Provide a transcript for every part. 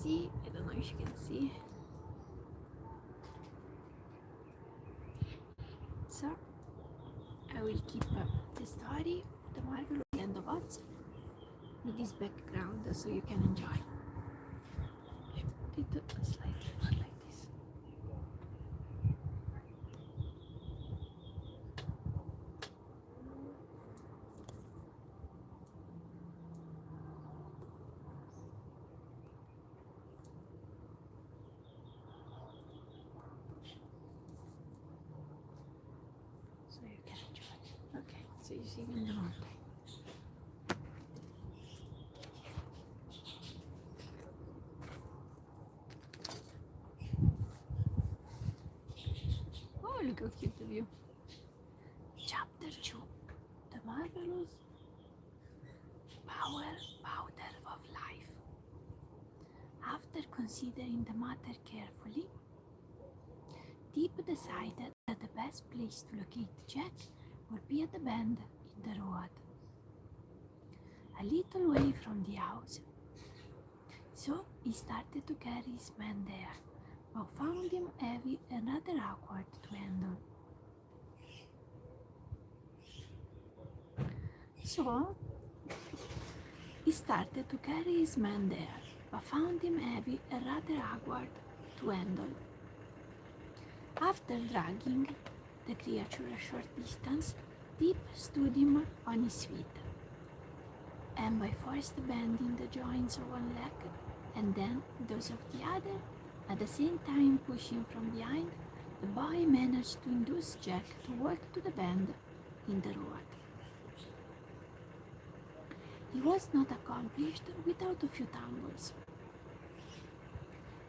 see. I don't know if you can see. So I will keep the story of the marvelous and the bots with this background so you can enjoy. It slightly more like this. So you can enjoy. Okay, so you see in the mountain. Oh, look how cute the view. Chapter 2. The marvelous powder of life. After considering the matter carefully, Deep decided that the best place to locate Jack would be at the bend in the road, a little way from the house. So he started to carry his man there, but found him heavy and rather awkward to handle. So he started to carry his man there, but found him heavy and rather awkward to handle. After dragging the creature a short distance, Deep stood him on his feet, and by forced bending the joints of one leg and then those of the other, at the same time pushing from behind, the boy managed to induce Jack to walk to the bend in the road. He was not accomplished without a few tumbles,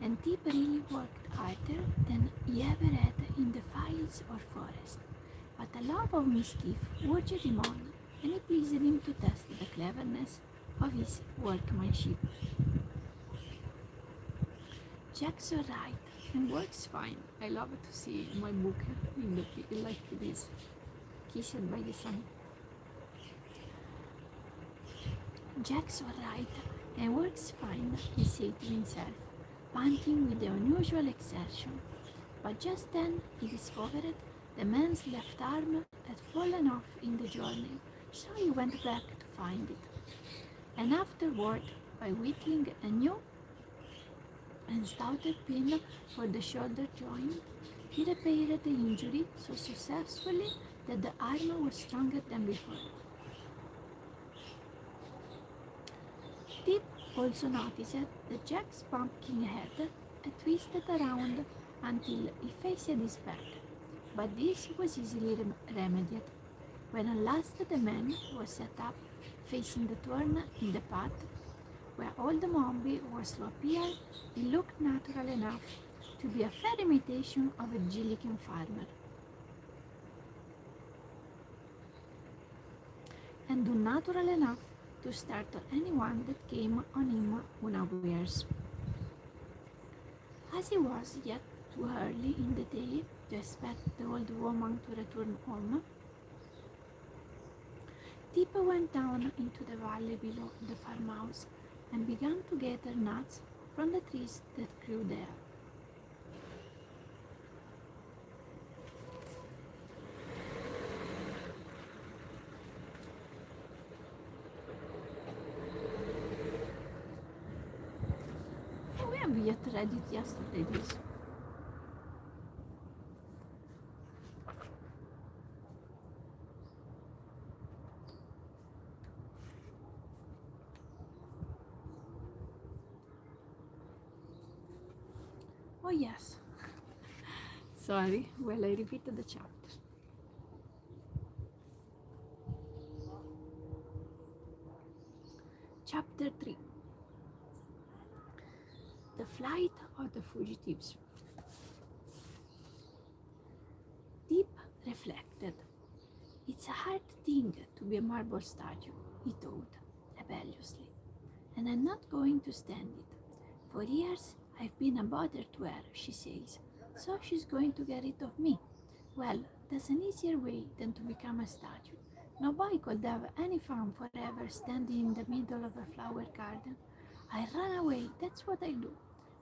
and Tip really worked harder than he ever had in the fields or forest. But a love of mischief urged him on, and it pleased him to test the cleverness of his workmanship. Jack's alright and works fine. I love to see my book in the field like this, kissed by the sun. Jack's alright and works fine, he said to himself, panting with the unusual exertion. But just then he discovered the man's left arm had fallen off in the journey, so he went back to find it. And afterward, by whittling a new and stouter pin for the shoulder joint, he repaired the injury so successfully that the arm was stronger than before. Tip also noticed that Jack's pumpkin head had twisted around until he faced his back, but this was easily remedied. When at last the man was set up, facing the turn in the path, where old Mombi was to appear, he looked natural enough to be a fair imitation of a Gilligan farmer, and unnatural enough to startle anyone that came on him unawares. As it was yet too early in the day to expect the old woman to return home, Tip went down into the valley below the farmhouse and began to gather nuts from the trees that grew there. We have yet read it yesterday, this. Oh yes. Sorry, well I repeated the chapter. Chapter 3. The Flight of the Fugitives. Deep reflected. It's a hard thing to be a marble statue, he thought, rebelliously, and I'm not going to stand it. For years I've been a bother to her, she says, so she's going to get rid of me. Well, there's an easier way than to become a statue. No boy could have any fun forever standing in the middle of a flower garden, I run away, that's what I do.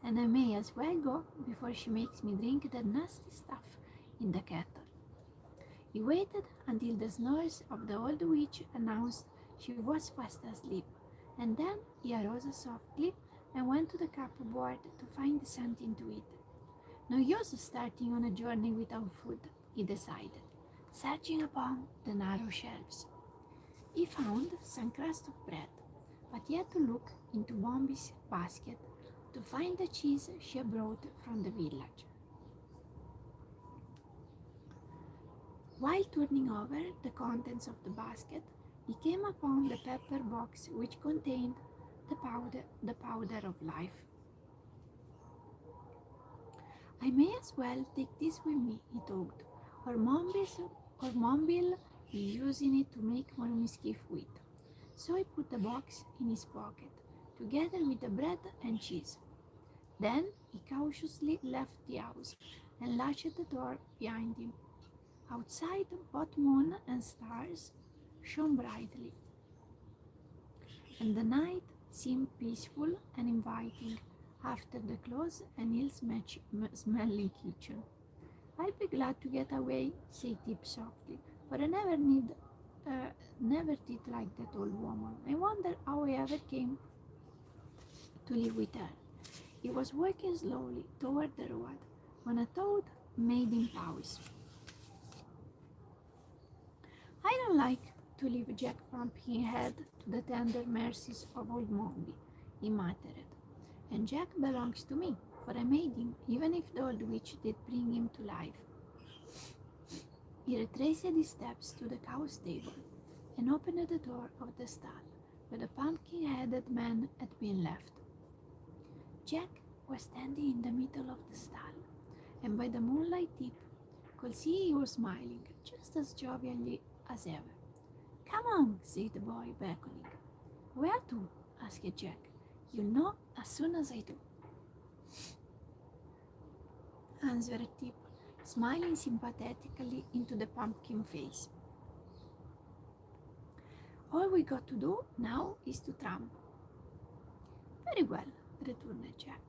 And I may as well go before she makes me drink that nasty stuff in the kettle. He waited until the snores of the old witch announced she was fast asleep, and then he arose softly and went to the cupboard to find something to eat. No use starting on a journey without food, he decided, searching upon the narrow shelves. He found some crust of bread, but he had to look into Bombi's basket to find the cheese she had brought from the village. While turning over the contents of the basket, he came upon the pepper box which contained the powder of life. I may as well take this with me, he thought, or Mombil is using it to make more mischief with. So he put the box in his pocket, together with the bread and cheese. Then he cautiously left the house and latched the door behind him. Outside, both moon and stars shone brightly, and the night seemed peaceful and inviting after the close and ill-smelling kitchen. I'll be glad to get away, said Tip softly, for I never did like that old woman. I wonder how I ever came to live with her. He was walking slowly toward the road when a thought made him pause. I don't like to leave Jack Pumpkinhead to the tender mercies of old Mombi, he muttered. And Jack belongs to me, for I made him, even if the old witch did bring him to life. He retraced his steps to the cow stable and opened the door of the stall where the pumpkin-headed man had been left. Jack was standing in the middle of the stall, and by the moonlight Tip could see he was smiling just as jovially as ever. Come on, said the boy, beckoning. Where to? asked Jack. You'll know as soon as I do, answered Tip, smiling sympathetically into the pumpkin face. All we got to do now is to tramp. Very well, returned Jack,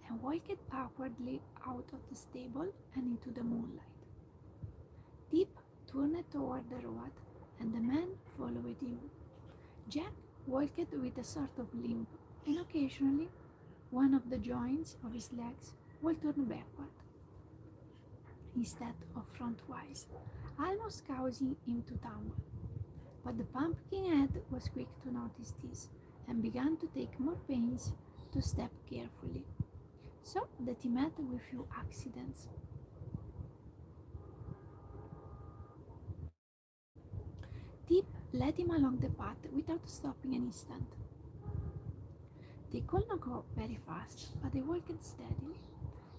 and walked backwardly out of the stable and into the moonlight. Tip turned toward the road, and the man followed him. Jack walked with a sort of limp, and occasionally one of the joints of his legs would turn backward instead of frontwise, almost causing him to tumble. But the pumpkin-head was quick to notice this and began to take more pains to step carefully, so that he met with few accidents. Tip led him along the path without stopping an instant. They could not go very fast, but they walked steadily,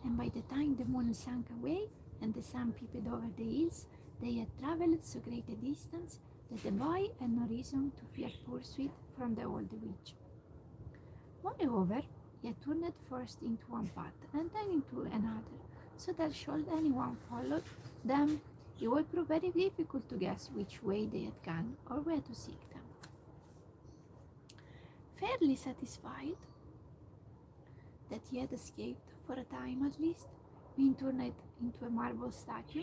and by the time the moon sank away and the sun peeped over the hills, they had travelled so great a distance that the boy had no reason to fear pursuit from the old witch. Moreover, he had turned first into one path and then into another, so that should anyone follow them, it would prove very difficult to guess which way they had gone or where to seek them. Fairly satisfied that he had escaped, for a time at least, being turned into a marble statue,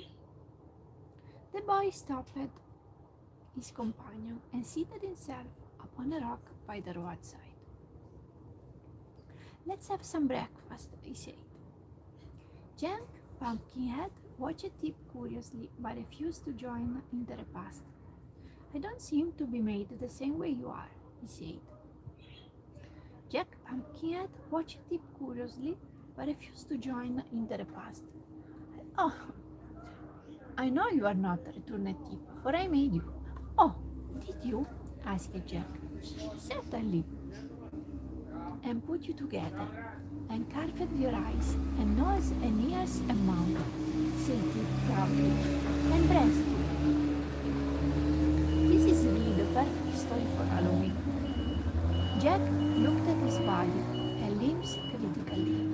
the boy stopped his companion and seated himself upon a rock by the roadside. Let's have some breakfast, he said. Jack Pumpkinhead watched Tip curiously but refused to join in the repast. I don't seem to be made the same way you are, he said. Jack Pumpkinhead watched Tip curiously but refused to join in the repast. Oh, I know you are not, returned Tip, for I made you. Oh, did you? asked Jack. Certainly, and put you together, and carved your eyes, and nose, and ears, and mouth, said Tip proudly, and breast. This is really the perfect story for Halloween. Jack looked at his body and limbs critically.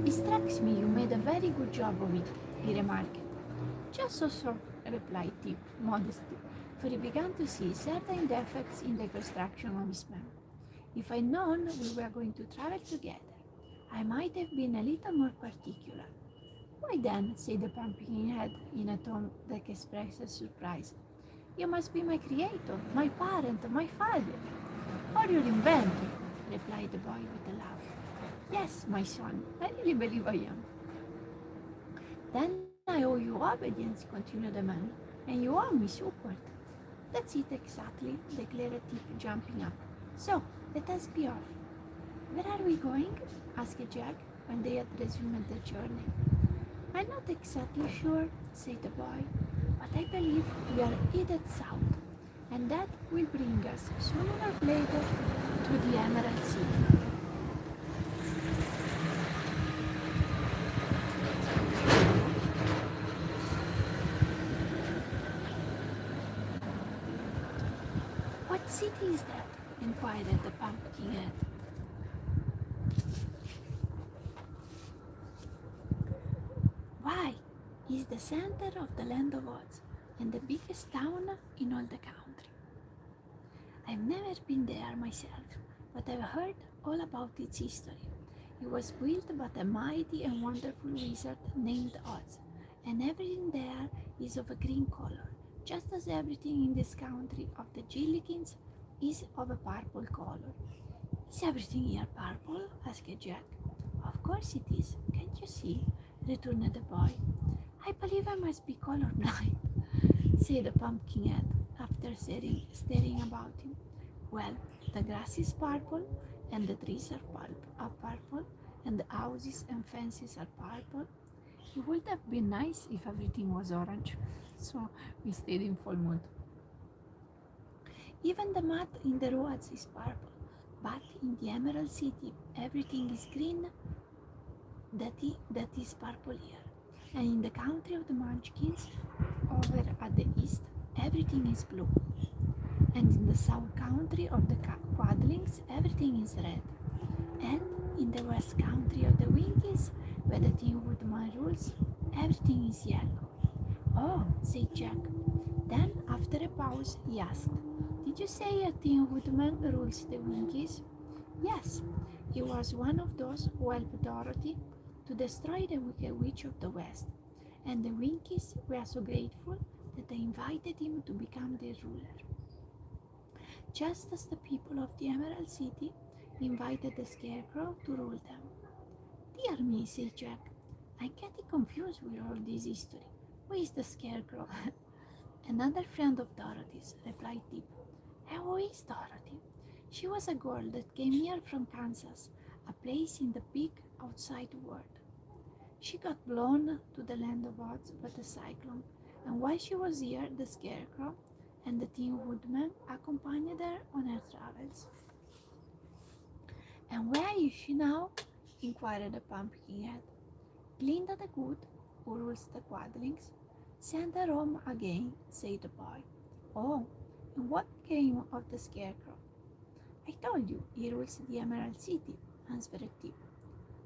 It strikes me you made a very good job of it, he remarked. Just so, replied Tip modestly, for he began to see certain defects in the construction of his man. If I'd known we were going to travel together, I might have been a little more particular. Why then, said the Pumpkinhead in a tone that expressed surprise, you must be my creator, my parent, my father. Or your inventor, replied the boy with a laugh. Yes, my son, I really believe I am. Then I owe you obedience, continued the man, and you owe me support. That's it exactly, declared Tip, jumping up. So, let us be off. Where are we going? Asked Jack when they had resumed their journey. I'm not exactly sure, said the boy, but I believe we are headed south, and that will bring us, sooner or later, to the Emerald City. What city is that? Inquired the Pumpkinhead. Why, it's the center of the Land of Oz and the biggest town in all the country. I've never been there myself, but I've heard all about its history. It was built by a mighty and wonderful wizard named Oz, and everything there is of a green color, just as everything in this country of the Jillikins is of a purple color. Is everything here purple? Asked Jack. Of course it is, can't you see? Returned the boy. I believe I must be colorblind, said the Pumpkinhead after staring about him. Well, the grass is purple, and the trees are purple, and the houses and fences are purple. It would have been nice if everything was orange, so we stayed in full mood. Even the mud in the roads is purple, but in the Emerald City everything is green. That is purple here. And in the country of the Munchkins, over at the east, everything is blue. And in the south country of the Quadlings, everything is red. And in the west country of the Winkies, where the Tin Woodman rules, everything is yellow. Oh, said Jack. Then, after a pause, he asked, did you say a Tin Woodman rules the Winkies? Yes, he was one of those who helped Dorothy to destroy the Wicked Witch of the West, and the Winkies were so grateful that they invited him to become their ruler. Just as the people of the Emerald City invited the Scarecrow to rule them. Dear me, said Jack, I'm getting confused with all this history. Who is the Scarecrow? Another friend of Dorothy's, replied Tip. And who is Dorothy? She was a girl that came here from Kansas, a place in the big outside world. She got blown to the Land of Oz by the cyclone, and while she was here, the Scarecrow and the Tin Woodman accompanied her on her travels. And where is she now? Inquired the Pumpkinhead. Glinda the Good, who rules the Quadlings, sent her home again, said the boy. Oh, and what became of the Scarecrow? I told you, he rules the Emerald City, answered Tip.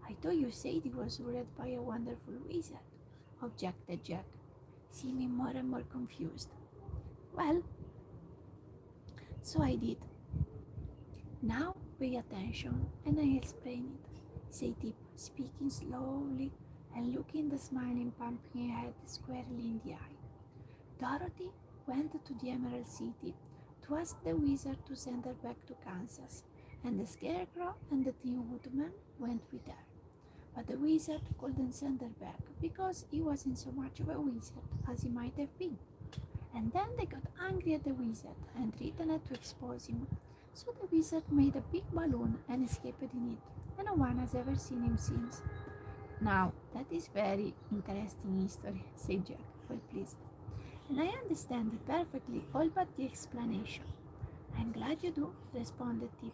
I thought you said he was ruled by a wonderful wizard, objected Jack, seeming more and more confused. Well, so I did. Now pay attention and I explain it, said Tip, speaking slowly and looking the smiling Pumpkinhead squarely in the eye. Dorothy went to the Emerald City to ask the wizard to send her back to Kansas, and the Scarecrow and the Tin Woodman went with her. But the wizard couldn't send her back because he wasn't so much of a wizard as he might have been. And then they got angry at the wizard and threatened to expose him. So the wizard made a big balloon and escaped in it, and no one has ever seen him since. Now, that is very interesting history, said Jack, well pleased. And I understand it perfectly, all but the explanation. I'm glad you do, responded Tip.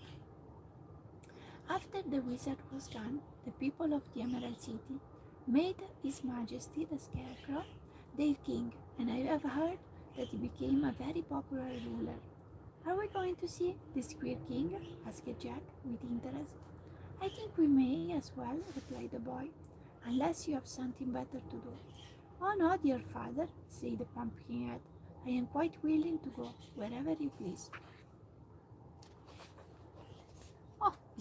After the wizard was gone, the people of the Emerald City made His Majesty the Scarecrow their king, and I have heard that he became a very popular ruler. Are we going to see this queer king? Asked Jack with interest. I think we may as well, replied the boy, unless you have something better to do. Oh no, dear father, said the Pumpkinhead. I am quite willing to go wherever you please.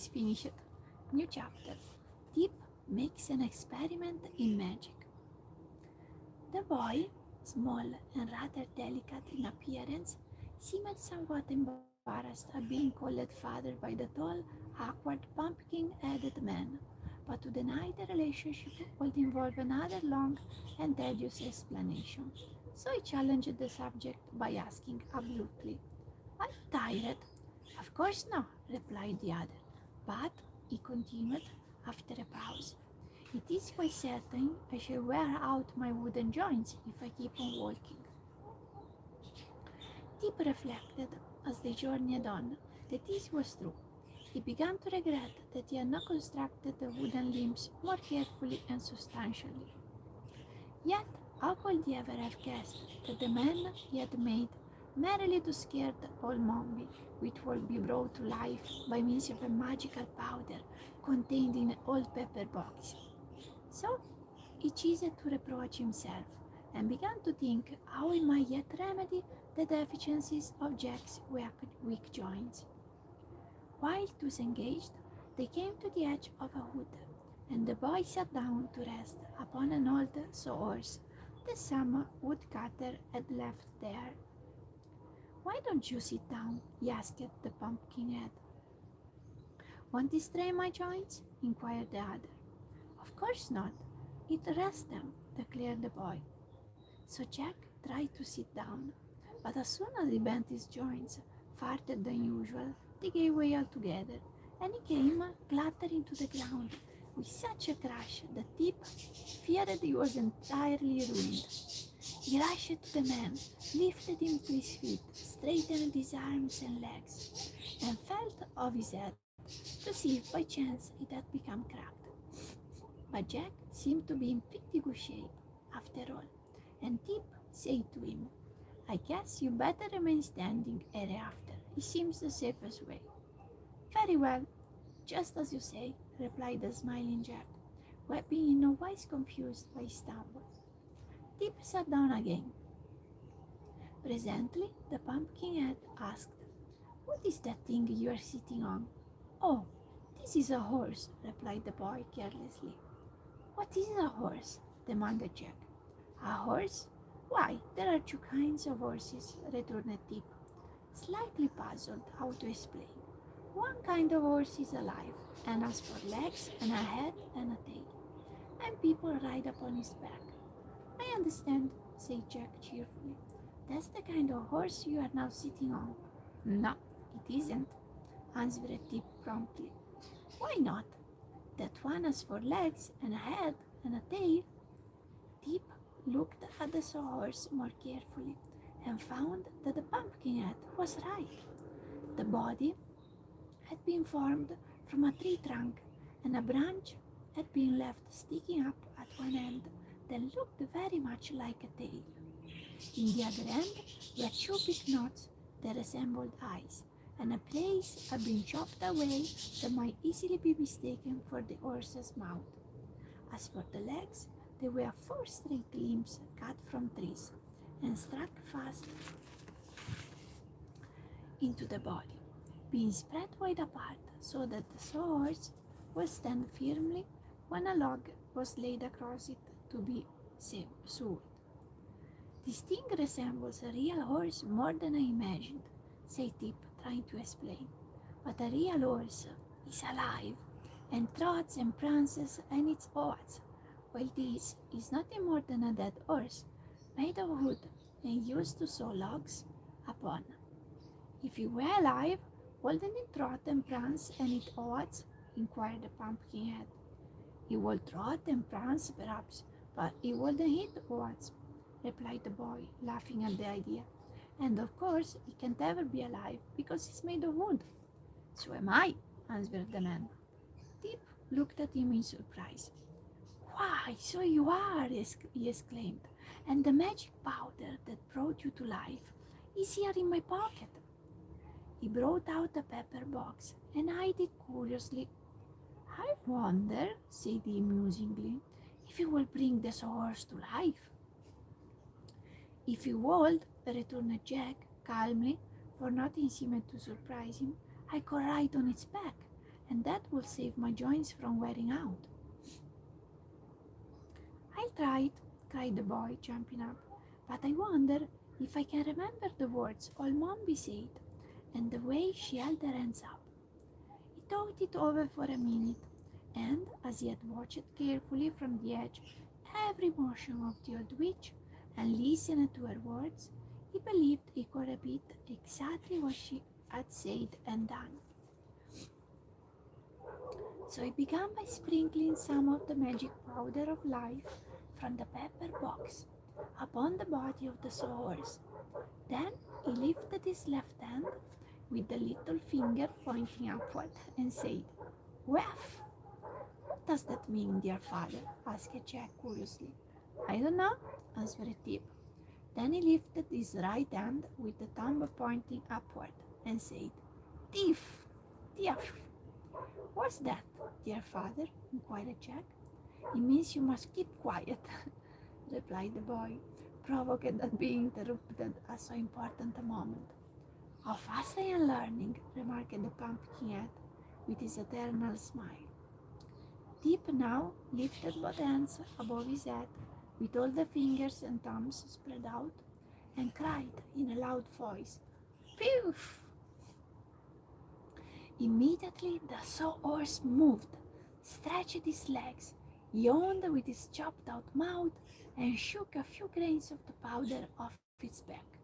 is finished. New chapter. Tip makes an experiment in magic. The boy, small and rather delicate in appearance, seemed somewhat embarrassed at being called father by the tall, awkward, pumpkin-headed man, but to deny the relationship would involve another long and tedious explanation. So he challenged the subject by asking abruptly, "Are you tired?" "Of course not," replied the other. "But," he continued after a pause, "it is quite certain I shall wear out my wooden joints if I keep on walking." Tip reflected as they journeyed on that this was true. He began to regret that he had not constructed the wooden limbs more carefully and substantially. Yet, how could he ever have guessed that the man he had made merely to scare the old Mombi, which would be brought to life by means of a magical powder contained in an old pepper box? So he ceased to reproach himself and began to think how he might yet remedy the deficiencies of Jack's weak joints. While thus engaged, they came to the edge of a wood, and the boy sat down to rest upon an old sawhorse that some woodcutter had left there. "Why don't you sit down?" he asked the Pumpkinhead. "Won't it strain my joints?" inquired the other. "Of course not. It rests them," declared the boy. So Jack tried to sit down, but as soon as he bent his joints farther than usual, they gave way altogether, and he came clattering to the ground with such a crash that Tip feared he was entirely ruined. He rushed to the man, lifted him to his feet, straightened his arms and legs, and felt of his head to see if by chance it had become cracked. But Jack seemed to be in pretty good shape, after all, and Tip said to him, "I guess you better remain standing hereafter. It seems the safest way." "Very well, just as you say," replied the smiling Jack, who had been in no wise confused by his stumble. Tip sat down again. Presently, the Pumpkinhead asked, "What is that thing you are sitting on?" "Oh, this is a horse," replied the boy carelessly. "What is a horse?" demanded Jack. "A horse? Why, there are two kinds of horses," returned Tip, slightly puzzled how to explain. "One kind of horse is alive, and has four legs and a head and a tail, and people ride upon his back." "I understand," said Jack cheerfully. "That's the kind of horse you are now sitting on." "No, it isn't," answered Tip promptly. "Why not? That one has four legs and a head and a tail." Tip looked at the sawhorse more carefully and found that the Pumpkinhead was right. The body had been formed from a tree trunk, and a branch had been left sticking up at one end that looked very much like a tail. In the other end were two big knots that resembled eyes, and a place had been chopped away that might easily be mistaken for the horse's mouth. As for the legs, they were four straight limbs cut from trees and struck fast into the body, being spread wide apart so that the sawhorse would stand firmly when a log was laid across it to be sewed. "This thing resembles a real horse more than I imagined," said Tip, trying to explain. "But a real horse is alive and trots and prances and its oats, while this is nothing more than a dead horse, made of wood and used to saw logs upon." "If he were alive, wouldn't it trot and prance and eat oats?" inquired the Pumpkinhead. "He would trot and prance, perhaps, but he wouldn't eat oats," replied the boy, laughing at the idea. "And of course he can't ever be alive because he's made of wood." "So am I," answered the man. Tip looked at him in surprise. "Why, so you are!" he exclaimed. "And the magic powder that brought you to life is here in my pocket." He brought out a pepper box and eyed it curiously. "I wonder," said he musingly, "if it will bring the horse to life." "If it would," returned Jack calmly, for nothing seemed to surprise him, "I could ride on its back, and that will save my joints from wearing out. I'll try it, cried the boy, jumping up, but I wonder if I can remember the words old Mombi said, and the way she held her hands up. He thought it over for a minute, and as he had watched carefully from the edge every motion of the old witch and listened to her words, he believed he could repeat exactly what she had said and done. So he began by sprinkling some of the magic powder of life from the pepper box upon the body of the sawhorse. Then he lifted his left hand with the little finger pointing upward and said, "Waff!" "What does that mean, dear father?" asked Jack curiously. "I don't know," answered Tip. Then he lifted his right hand with the thumb pointing upward and said, "Thief! Thief!" "What's that, dear father?" inquired Jack. "It means you must keep quiet," replied the boy, provoked at being interrupted at so important a moment. "How fast I am learning," remarked the Pumpkinhead with his eternal smile. Tip now lifted both hands above his head with all the fingers and thumbs spread out and cried in a loud voice, "Poof!" Immediately the sawhorse moved, stretched his legs, yawned with his chopped out mouth, and shook a few grains of the powder off its back.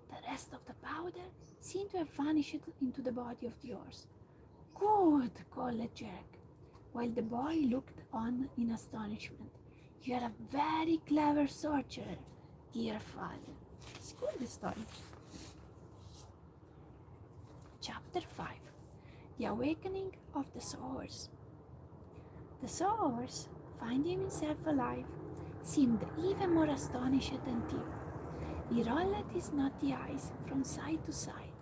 The rest of the powder seemed to have vanished into the body of the horse. "Good!" called Jack, while the boy looked on in astonishment. "You are a very clever sorcerer, dear father." School the story. Chapter 5. The Awakening of the Sawhorse. The sawhorse, finding himself alive, seemed even more astonished than Tip. He rolled his knotty eyes from side to side,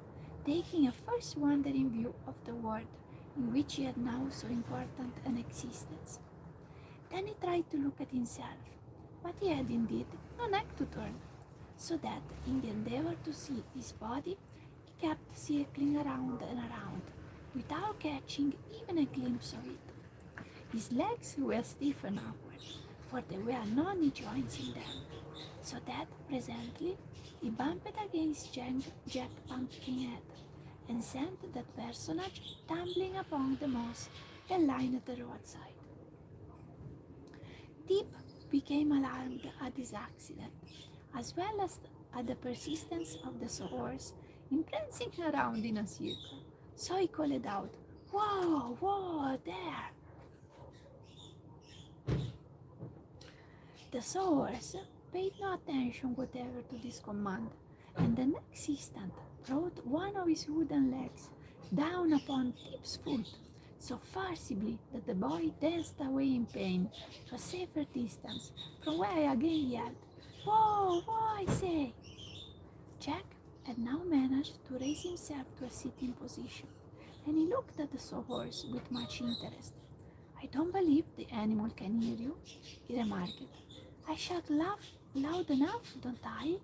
taking a first wondering view of the world in which he had now so important an existence. Then he tried to look at himself, but he had indeed no neck to turn, so that in the endeavor to see his body, he kept circling around and around, without catching even a glimpse of it. His legs were stiff and awkward, for there were no knee joints in them, so that presently he bumped against Jack Pumpkinhead and sent that personage tumbling upon the moss that lined the roadside. Tip became alarmed at this accident, as well as at the persistence of the sawhorse in prancing around in a circle. So he called out, "Whoa, whoa, there!" The sawhorse paid no attention whatever to this command, and the next instant brought one of his wooden legs down upon Tip's foot so forcibly that the boy danced away in pain to a safer distance, from where I again yelled, "Whoa, whoa, I say!" Jack had now managed to raise himself to a sitting position, and he looked at the sawhorse with much interest. "I don't believe the animal can hear you," he remarked. "I shout loud enough, don't I?"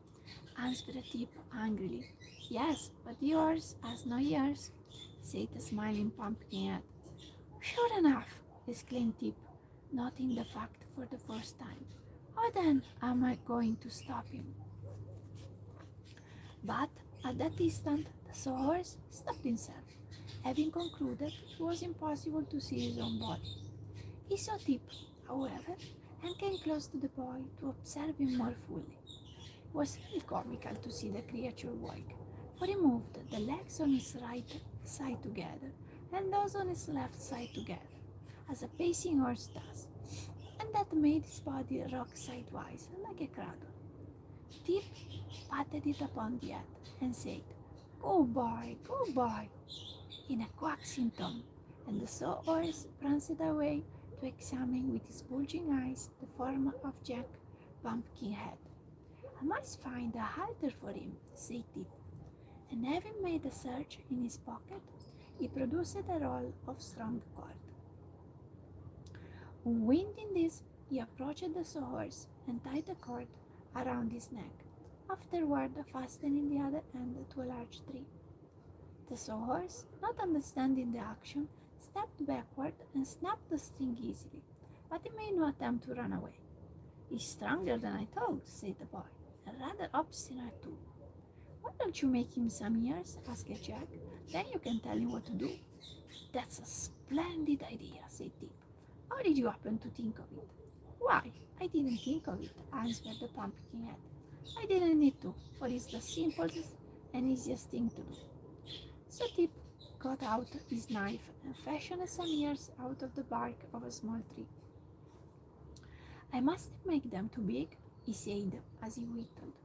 answered Tip angrily. "Yes, but yours has no ears," said the smiling Pumpkinhead. "Sure enough!" exclaimed Tip, noting the fact for the first time. "How then am I going to stop him?" But at that instant the sawhorse stopped himself, having concluded it was impossible to see his own body. He saw Tip, however, and came close to the boy to observe him more fully. It was very comical to see the creature walk, for he moved the legs on his right side together and those on his left side together, as a pacing horse does, and that made his body rock sidewise like a cradle. Tip patted it upon the head and said, "Good boy," in a coaxing tone, and the sawhorse pranced away to examine with his bulging eyes the form of Jack Pumpkinhead. "I must find a halter for him," said Tip, and having made a search in his pocket, he produced a roll of strong cord. Unwinding this, he approached the sawhorse and tied the cord around his neck, afterward fastening the other end to a large tree. The sawhorse, not understanding the action, stepped backward and snapped the string easily, but he made no attempt to run away. "He's stronger than I thought," said the boy, and rather obstinate too. "Why don't you make him some ears?" asked Jack. "Then you can tell him what to do." "That's a splendid idea," said Tip. "How did you happen to think of it?" "Why, I didn't think of it," answered the Pumpkinhead. "I didn't need to, for it's the simplest and easiest thing to do." So Tip got out his knife and fashioned some ears out of the bark of a small tree. "I mustn't make them too big," he said as he whittled,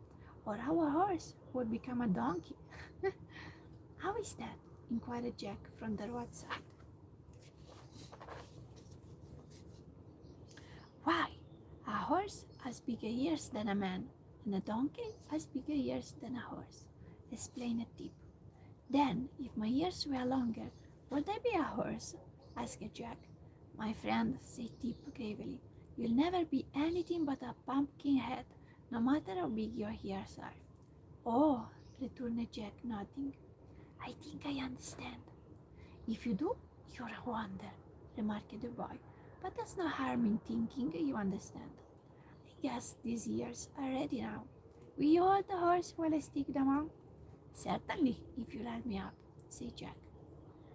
"or our horse would become a donkey." "How is that?" inquired Jack from the roadside. "Why, a horse has bigger ears than a man, and a donkey has bigger ears than a horse," explained Tip. "Then, if my ears were longer, would I be a horse?" asked Jack. "My friend," said Tip gravely, "you'll never be anything but a pumpkin head, no matter how big your ears are." "Oh," returned Jack, nodding, "I think I understand." "If you do, you're a wonder," remarked the boy, "but there's no harm in thinking you understand. I guess these ears are ready now. Will you hold the horse while I stick them on?" "Certainly, if you'll help me up," said Jack.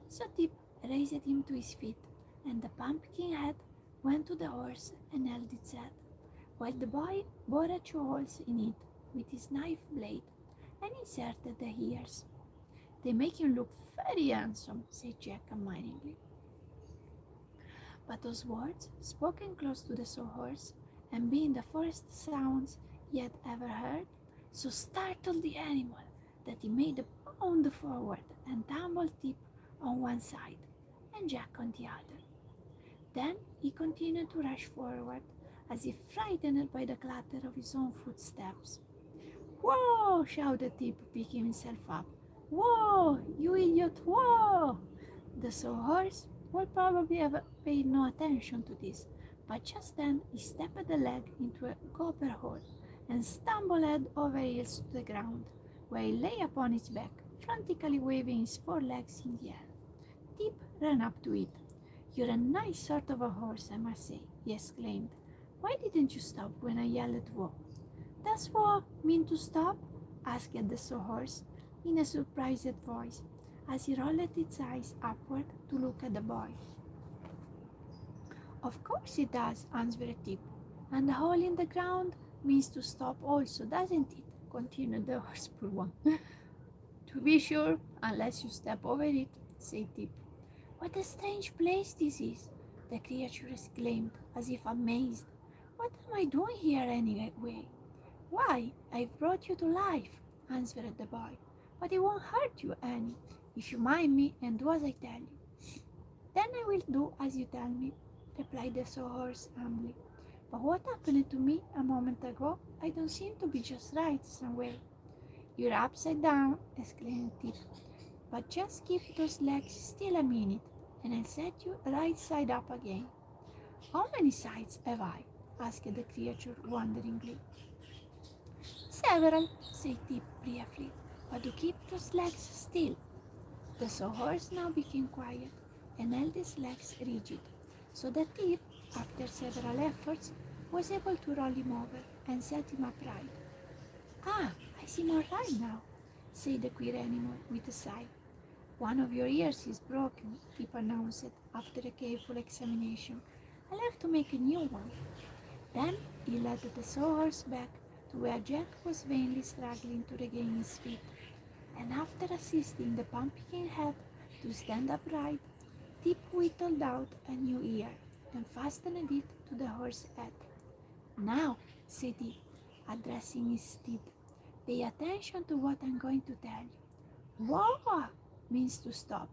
So Tip raised him to his feet, and the Pumpkinhead went to the horse and held its head, while the boy bored 2 holes in it with his knife blade and inserted the ears. "They make him look very handsome," said Jack admiringly. But those words, spoken close to the sawhorse, and being the first sounds he had ever heard, so startled the animal that he made a bound forward and tumbled Tip on one side and Jack on the other. Then he continued to rush forward, as if frightened by the clatter of his own footsteps. "Whoa!" shouted Tip, picking himself up. "Whoa, you idiot, whoa!" The sawhorse would probably have paid no attention to this, but just then he stepped a leg into a gopher hole and stumbled head over heels to the ground, where he lay upon his back, frantically waving his 4 legs in the air. Tip ran up to it. "You're a nice sort of a horse, I must say," he exclaimed. "Why didn't you stop when I yelled whoa?" "Does whoa mean to stop?" asked the sawhorse in a surprised voice, as he rolled its eyes upward to look at the boy. "Of course it does," answered Tip. "And the hole in the ground means to stop also, doesn't it?" continued the horseful one. "To be sure, unless you step over it," said Tip. "What a strange place this is!" the creature exclaimed, as if amazed. "What am I doing here anyway?" "Why, I've brought you to life," answered the boy. "But it won't hurt you any, if you mind me and do as I tell you." "Then I will do as you tell me," replied the sawhorse humbly. "But what happened to me a moment ago? I don't seem to be just right somewhere." "You're upside down," exclaimed Tip. "But just keep those legs still a minute, and I'll set you right side up again." "How many sides have I?" asked the creature wonderingly. "Several," said Tip briefly, "but to keep those legs still." The sawhorse now became quiet and held his legs rigid, so that Tip, after several efforts, was able to roll him over and set him upright. "Ah, I seem all right now," said the queer animal with a sigh. "One of your ears is broken," Tip announced after a careful examination. "I'll have to make a new one." Then he led the sawhorse back to where Jack was vainly struggling to regain his feet, and after assisting the Pumpkinhead to stand upright, Tip whittled out a new ear and fastened it to the horse's head. "Now," said he, addressing his steed, "pay attention to what I'm going to tell you. Whoa means to stop.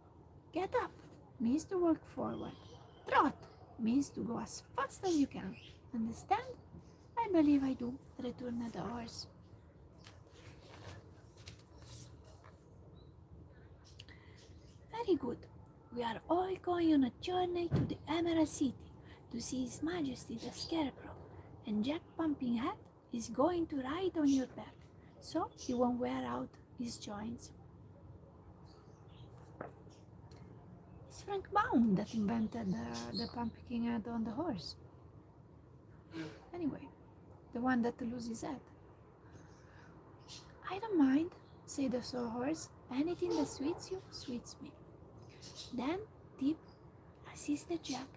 Get up means to walk forward. Trot means to go as fast as you can. Understand?" "I believe I do," returned the horse. "Very good. We are all going on a journey to the Emerald City to see His Majesty the Scarecrow, and Jack Pumpkinhead is going to ride on your back, so he won't wear out his joints." His Frank Baum that invented the pumpkin head on the horse. Anyway, the one that loses his head. I don't mind, said the sawhorse. Anything that sweets you, sweets me. Then Tip assisted Jack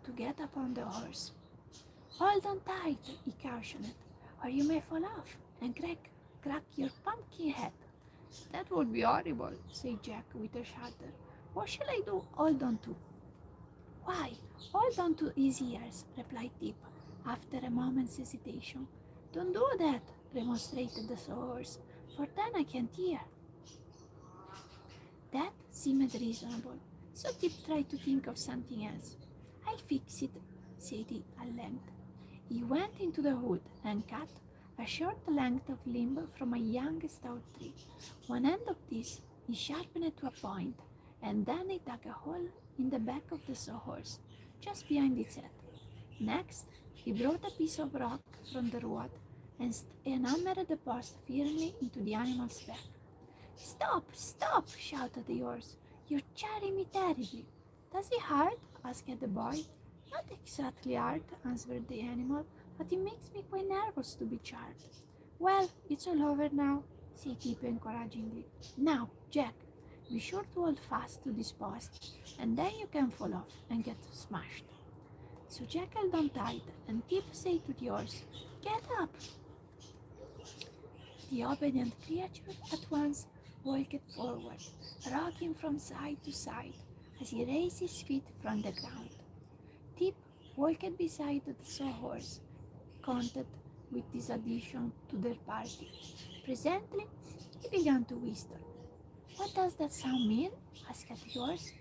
to get upon the horse. Hold on tight, he cautioned, or you may fall off and crack your pumpkin head. That would be horrible, said Jack with a shudder. What shall I do hold on to? Why, hold on to his ears, replied Tip, after a moment's hesitation. Don't do that, remonstrated the sawhorse, for then I can't hear. That seemed reasonable, so Tip tried to think of something else. I'll fix it, said he at length. He went into the wood and cut a short length of limb from a young stout tree. One end of this he sharpened to a point, and then he dug a hole in the back of the sawhorse, just behind its head. Next, he brought a piece of rock from the road and hammered the post firmly into the animal's back. Stop, stop, shouted the horse. You're jarring me terribly. Does it hurt? Asked the boy. Not exactly hard, answered the animal, but it makes me quite nervous to be charred. Well, it's all over now, said Tip encouragingly. Now, Jack, be sure to hold fast to this post, and then you can fall off and get smashed. So Jack held on tight, and Tip said to the horse, Get up! The obedient creature at once walked forward, rocking from side to side as he raised his feet from the ground. Tip walked beside the sawhorse, content with this addition to their party. Presently, he began to whistle. What does that sound mean? Asked the horse.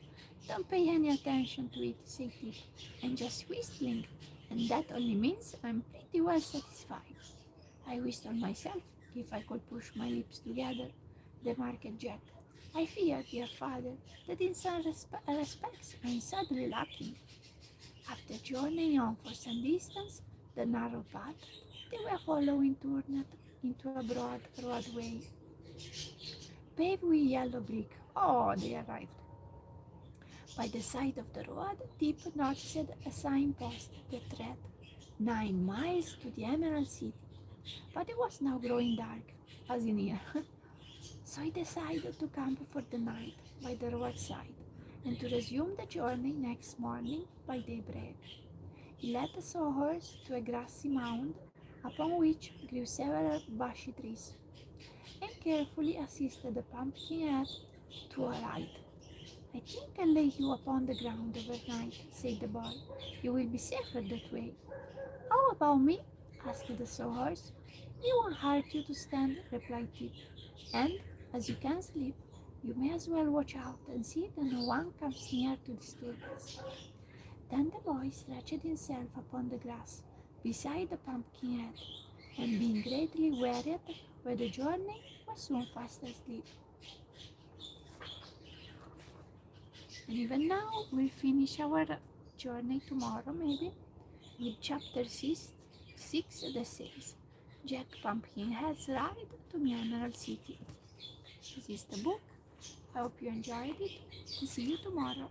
Don't pay any attention to it, said Tip. I'm just whistling, and that only means I'm pretty well satisfied. I whistle myself, if I could push my lips together, remarked Jack. I fear, dear father, that in some respects I'm sadly lacking. After journeying on for some distance, the narrow path they were following turned into a broad roadway, paved with yellow brick. Oh, they arrived. By the side of the road, Tip noticed a signpost that read 9 miles to the Emerald City. But it was now growing dark, as in here. So he decided to camp for the night by the roadside and to resume the journey next morning by daybreak. He led the sawhorse to a grassy mound upon which grew several bushy trees, and carefully assisted the pumpkinhead to alight. I think I'll lay you upon the ground overnight, said the boy. You will be safer that way. How about me? Asked the sawhorse. It won't hurt you to stand, replied Tip. And, as you can't sleep, you may as well watch out and see that no one comes near to disturb us. Then the boy stretched himself upon the grass beside the pumpkinhead, and being greatly wearied by the journey, was soon fast asleep. And even now, we'll finish our journey tomorrow, maybe, with chapter 6 that says, Jack Pumpkinhead's Ride to the Emerald City. This is the book. I hope you enjoyed it, and see you tomorrow.